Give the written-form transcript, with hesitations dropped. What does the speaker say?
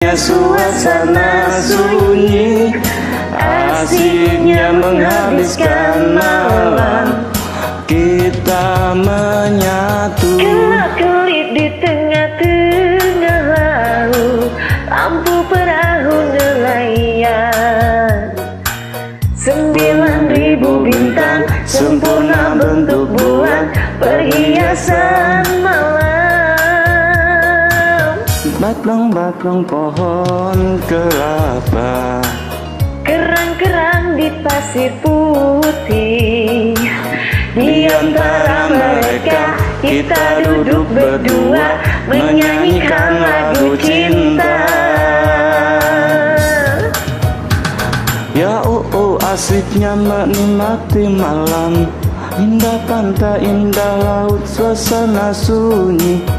Indah suasana sunyi, asiknya menghabiskan malam. Kita menyatu, kelap-kelip di tengah-tengah laut, lampu perahu nelayan. 9.000 bintang sempurna bentuk bulan, perhiasan malam. batang-batang pohon kelapa, Kerang-kerang di pasir putih. di antara mereka kita duduk berdua, menyanyikan lagu cinta. Ya asiknya menikmati malam, indah pantai, indah laut, suasana sunyi.